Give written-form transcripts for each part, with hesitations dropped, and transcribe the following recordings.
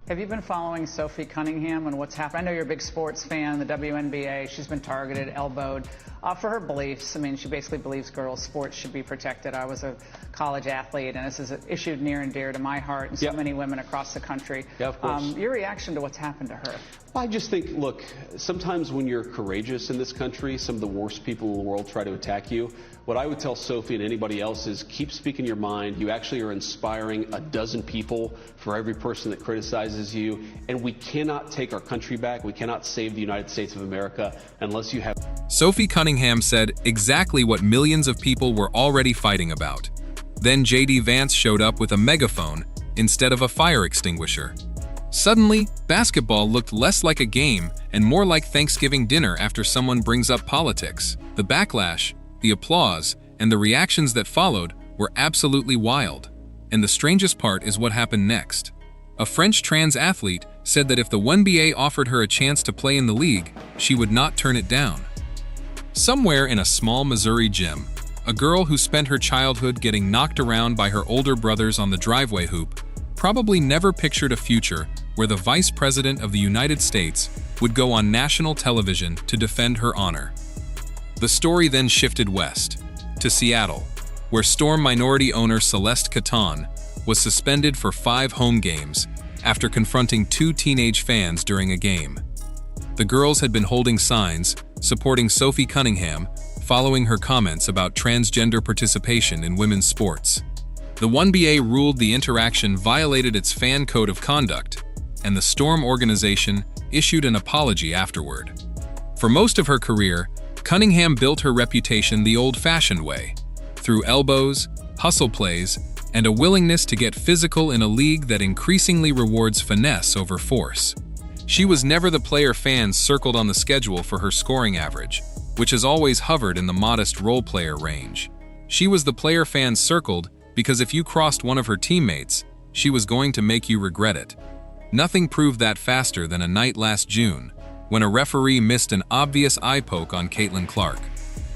Have you been following Sophie Cunningham and what's happened? I know you're a big sports fan, the WNBA. She's been targeted, elbowed for her beliefs. I mean, she basically believes girls' sports should be protected. I was a college athlete, and this is an issue near and dear to my heart and so many women across the country. Yeah, of course. Your reaction to what's happened to her? I just think, look, sometimes when you're courageous in this country, some of the worst people in the world try to attack you. What I would tell Sophie and anybody else is keep speaking your mind. You actually are inspiring a dozen people for every person that criticizes you. And we cannot take our country back. We cannot save the United States of America unless you have... Sophie Cunningham said exactly what millions of people were already fighting about. Then JD Vance showed up with a megaphone instead of a fire extinguisher. Suddenly, basketball looked less like a game and more like Thanksgiving dinner after someone brings up politics. The backlash, the applause, and the reactions that followed were absolutely wild. And the strangest part is what happened next. A French trans athlete said that if the WNBA offered her a chance to play in the league, she would not turn it down. Somewhere in a small Missouri gym, a girl who spent her childhood getting knocked around by her older brothers on the driveway hoop probably never pictured a future where the Vice President of the United States would go on national television to defend her honor. The story then shifted west, to Seattle, where Storm minority owner Celeste Caton was suspended for 5 home games after confronting 2 teenage fans during a game. The girls had been holding signs supporting Sophie Cunningham following her comments about transgender participation in women's sports. The WNBA ruled the interaction violated its fan code of conduct, and the Storm organization issued an apology afterward. For most of her career, Cunningham built her reputation the old-fashioned way, through elbows, hustle plays, and a willingness to get physical in a league that increasingly rewards finesse over force. She was never the player fans circled on the schedule for her scoring average, which has always hovered in the modest role player range. She was the player fans circled because if you crossed one of her teammates, she was going to make you regret it. Nothing proved that faster than a night last June, when a referee missed an obvious eye poke on Caitlin Clark.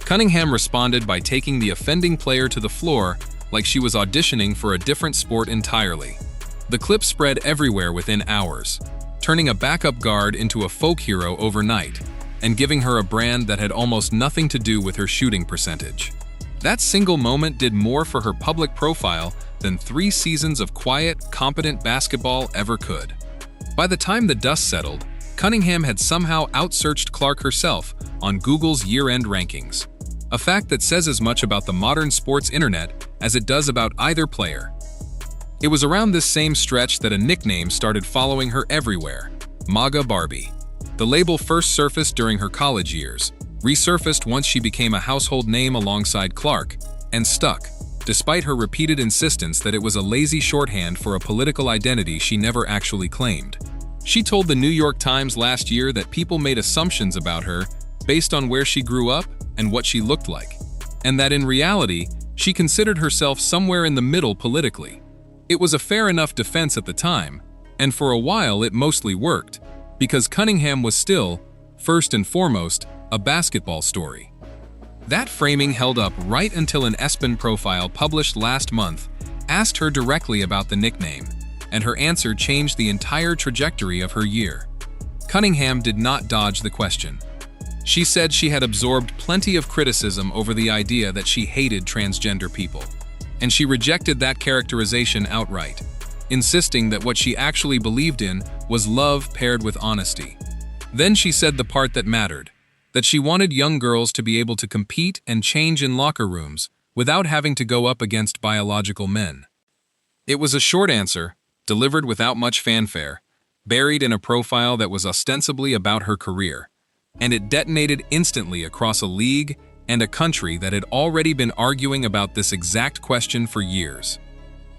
Cunningham responded by taking the offending player to the floor like she was auditioning for a different sport entirely. The clip spread everywhere within hours, turning a backup guard into a folk hero overnight, and giving her a brand that had almost nothing to do with her shooting percentage. That single moment did more for her public profile than 3 seasons of quiet, competent basketball ever could. By the time the dust settled, Cunningham had somehow outsearched Clark herself on Google's year-end rankings, a fact that says as much about the modern sports internet as it does about either player. It was around this same stretch that a nickname started following her everywhere, MAGA Barbie. The label first surfaced during her college years, resurfaced once she became a household name alongside Clark, and stuck, despite her repeated insistence that it was a lazy shorthand for a political identity she never actually claimed. She told the New York Times last year that people made assumptions about her based on where she grew up and what she looked like, and that in reality, she considered herself somewhere in the middle politically. It was a fair enough defense at the time, and for a while it mostly worked, because Cunningham was still, first and foremost, a basketball story. That framing held up right until an ESPN profile published last month asked her directly about the nickname, and her answer changed the entire trajectory of her year. Cunningham did not dodge the question. She said she had absorbed plenty of criticism over the idea that she hated transgender people, and she rejected that characterization outright, insisting that what she actually believed in was love paired with honesty. Then she said the part that mattered, that she wanted young girls to be able to compete and change in locker rooms without having to go up against biological men. It was a short answer, delivered without much fanfare, buried in a profile that was ostensibly about her career, and it detonated instantly across a league and a country that had already been arguing about this exact question for years.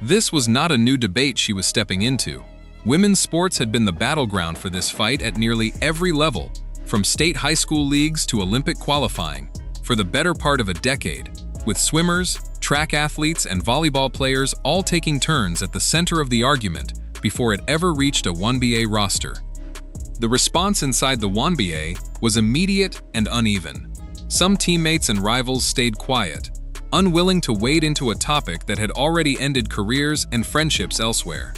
This was not a new debate she was stepping into. Women's sports had been the battleground for this fight at nearly every level, from state high school leagues to Olympic qualifying, for the better part of a decade, with swimmers, track athletes, and volleyball players all taking turns at the center of the argument before it ever reached a WNBA roster. The response inside the WNBA was immediate and uneven. Some teammates and rivals stayed quiet, unwilling to wade into a topic that had already ended careers and friendships elsewhere.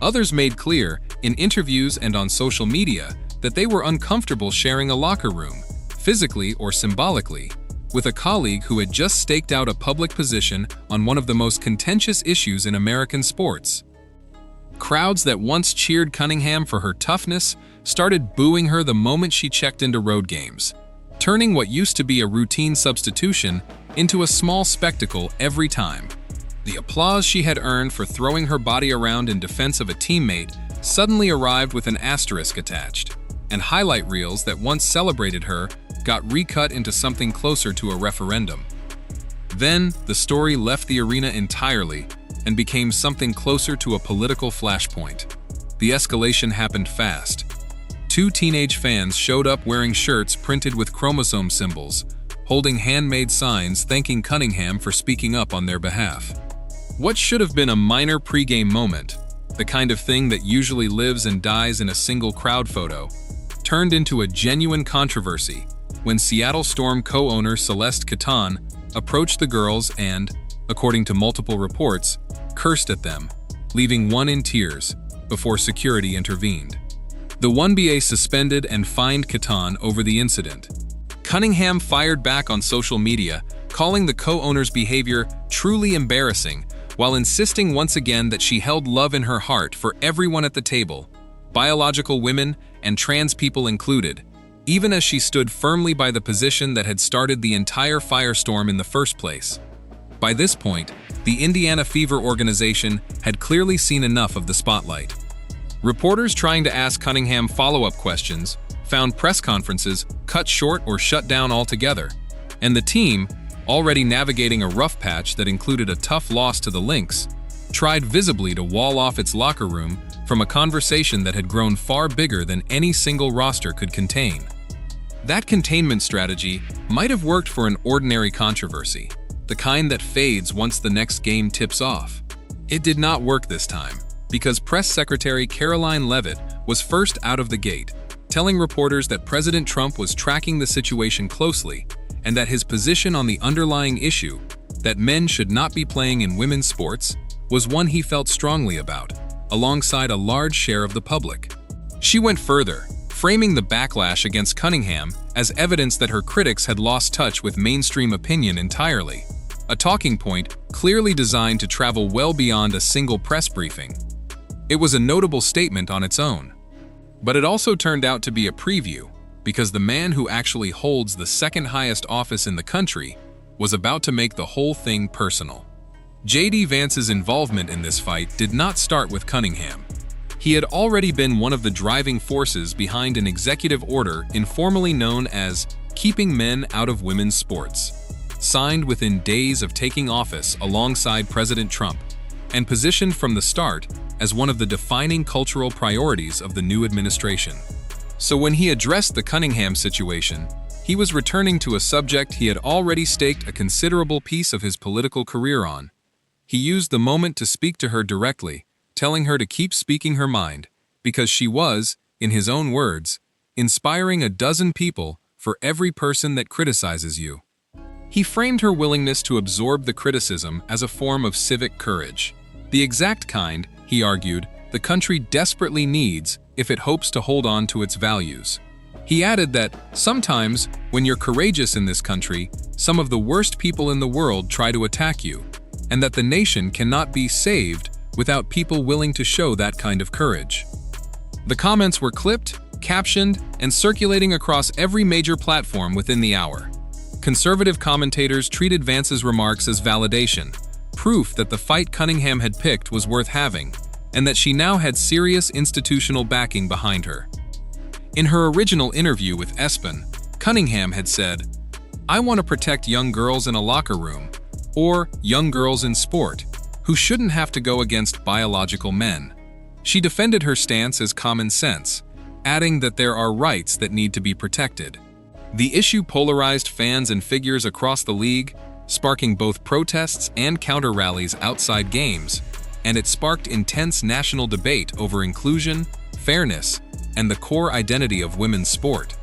Others made clear in interviews and on social media that they were uncomfortable sharing a locker room, physically or symbolically, with a colleague who had just staked out a public position on one of the most contentious issues in American sports. Crowds that once cheered Cunningham for her toughness started booing her the moment she checked into road games, turning what used to be a routine substitution into a small spectacle every time. The applause she had earned for throwing her body around in defense of a teammate suddenly arrived with an asterisk attached, and highlight reels that once celebrated her got recut into something closer to a referendum. Then, the story left the arena entirely and became something closer to a political flashpoint. The escalation happened fast. Two teenage fans showed up wearing shirts printed with chromosome symbols, holding handmade signs thanking Cunningham for speaking up on their behalf. What should have been a minor pregame moment, the kind of thing that usually lives and dies in a single crowd photo, turned into a genuine controversy when Seattle Storm co-owner Celeste Caton approached the girls and, according to multiple reports, cursed at them, leaving one in tears before security intervened. The WNBA suspended and fined Caton over the incident. Cunningham fired back on social media, calling the co-owner's behavior truly embarrassing, while insisting once again that she held love in her heart for everyone at the table, biological women and trans people included, even as she stood firmly by the position that had started the entire firestorm in the first place. By this point, the Indiana Fever organization had clearly seen enough of the spotlight. Reporters trying to ask Cunningham follow-up questions found press conferences cut short or shut down altogether, and the team, already navigating a rough patch that included a tough loss to the Lynx, tried visibly to wall off its locker room from a conversation that had grown far bigger than any single roster could contain. That containment strategy might have worked for an ordinary controversy, the kind that fades once the next game tips off. It did not work this time, because Press Secretary Caroline Leavitt was first out of the gate, telling reporters that President Trump was tracking the situation closely and that his position on the underlying issue, that men should not be playing in women's sports, was one he felt strongly about, alongside a large share of the public. She went further, framing the backlash against Cunningham as evidence that her critics had lost touch with mainstream opinion entirely, a talking point clearly designed to travel well beyond a single press briefing. It was a notable statement on its own, but it also turned out to be a preview, because the man who actually holds the second highest office in the country was about to make the whole thing personal. JD Vance's involvement in this fight did not start with Cunningham. He had already been one of the driving forces behind an executive order informally known as Keeping Men Out of Women's Sports, signed within days of taking office alongside President Trump, and positioned from the start as one of the defining cultural priorities of the new administration. So when he addressed the Cunningham situation, he was returning to a subject he had already staked a considerable piece of his political career on. He used the moment to speak to her directly, telling her to keep speaking her mind, because she was, in his own words, inspiring a dozen people for every person that criticizes you. He framed her willingness to absorb the criticism as a form of civic courage, the exact kind, he argued, the country desperately needs if it hopes to hold on to its values. He added that, sometimes, when you're courageous in this country, some of the worst people in the world try to attack you, and that the nation cannot be saved without people willing to show that kind of courage. The comments were clipped, captioned, and circulating across every major platform within the hour. Conservative commentators treated Vance's remarks as validation, proof that the fight Cunningham had picked was worth having, and that she now had serious institutional backing behind her. In her original interview with ESPN, Cunningham had said, "I want to protect young girls in a locker room, or young girls in sport, who shouldn't have to go against biological men." She defended her stance as common sense, adding that there are rights that need to be protected. The issue polarized fans and figures across the league, sparking both protests and counter-rallies outside games, and it sparked intense national debate over inclusion, fairness, and the core identity of women's sport.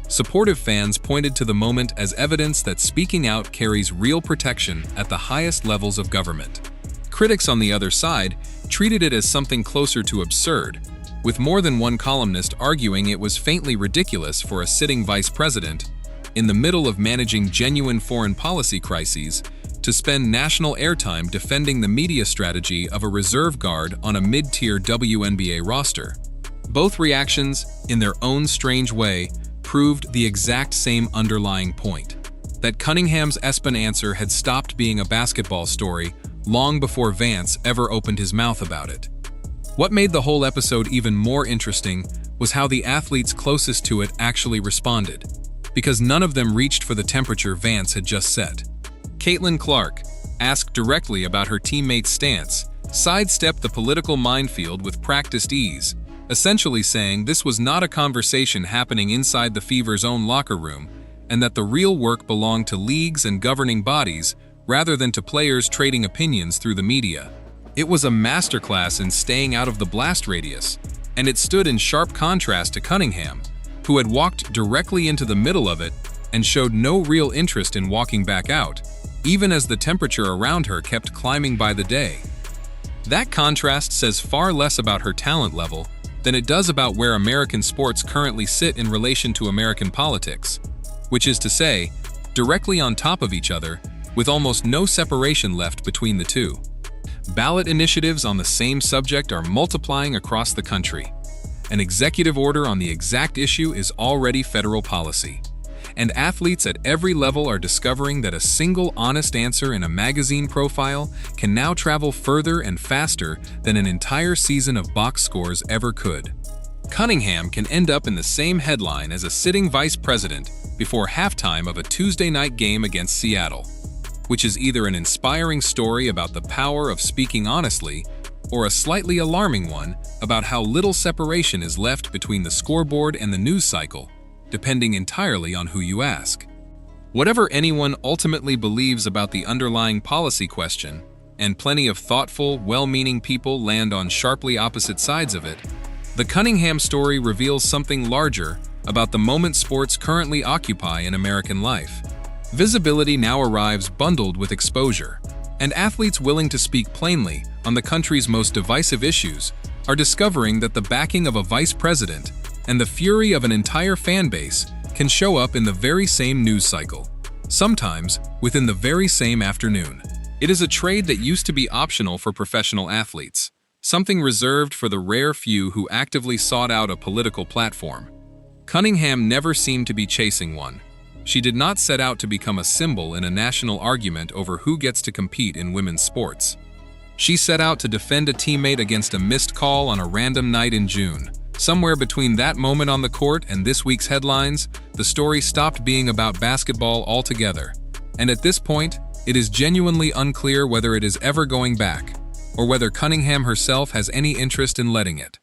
Supportive fans pointed to the moment as evidence that speaking out carries real protection at the highest levels of government. Critics on the other side treated it as something closer to absurd, with more than one columnist arguing it was faintly ridiculous for a sitting vice president, in the middle of managing genuine foreign policy crises, to spend national airtime defending the media strategy of a reserve guard on a mid-tier WNBA roster. Both reactions, in their own strange way, proved the exact same underlying point: that Cunningham's ESPN answer had stopped being a basketball story long before Vance ever opened his mouth about it. What made the whole episode even more interesting was how the athletes closest to it actually responded, because none of them reached for the temperature Vance had just set. Caitlin Clark, asked directly about her teammate's stance, sidestepped the political minefield with practiced ease, essentially saying this was not a conversation happening inside the Fever's own locker room, and that the real work belonged to leagues and governing bodies rather than to players trading opinions through the media. It was a masterclass in staying out of the blast radius, and it stood in sharp contrast to Cunningham, who had walked directly into the middle of it and showed no real interest in walking back out, even as the temperature around her kept climbing by the day. That contrast says far less about her talent level than it does about where American sports currently sit in relation to American politics, which is to say, directly on top of each other, with almost no separation left between the two. Ballot initiatives on the same subject are multiplying across the country. An executive order on the exact issue is already federal policy. And athletes at every level are discovering that a single honest answer in a magazine profile can now travel further and faster than an entire season of box scores ever could. Cunningham can end up in the same headline as a sitting vice president before halftime of a Tuesday night game against Seattle, which is either an inspiring story about the power of speaking honestly or a slightly alarming one about how little separation is left between the scoreboard and the news cycle, depending entirely on who you ask. Whatever anyone ultimately believes about the underlying policy question, and plenty of thoughtful, well-meaning people land on sharply opposite sides of it, the Cunningham story reveals something larger about the moment sports currently occupy in American life. Visibility now arrives bundled with exposure, and athletes willing to speak plainly on the country's most divisive issues are discovering that the backing of a vice president and the fury of an entire fan base can show up in the very same news cycle, sometimes within the very same afternoon. It is a trade that used to be optional for professional athletes, something reserved for the rare few who actively sought out a political platform. Cunningham never seemed to be chasing one. She did not set out to become a symbol in a national argument over who gets to compete in women's sports. She set out to defend a teammate against a missed call on a random night in June. Somewhere between that moment on the court and this week's headlines, the story stopped being about basketball altogether. And at this point, it is genuinely unclear whether it is ever going back, or whether Cunningham herself has any interest in letting it.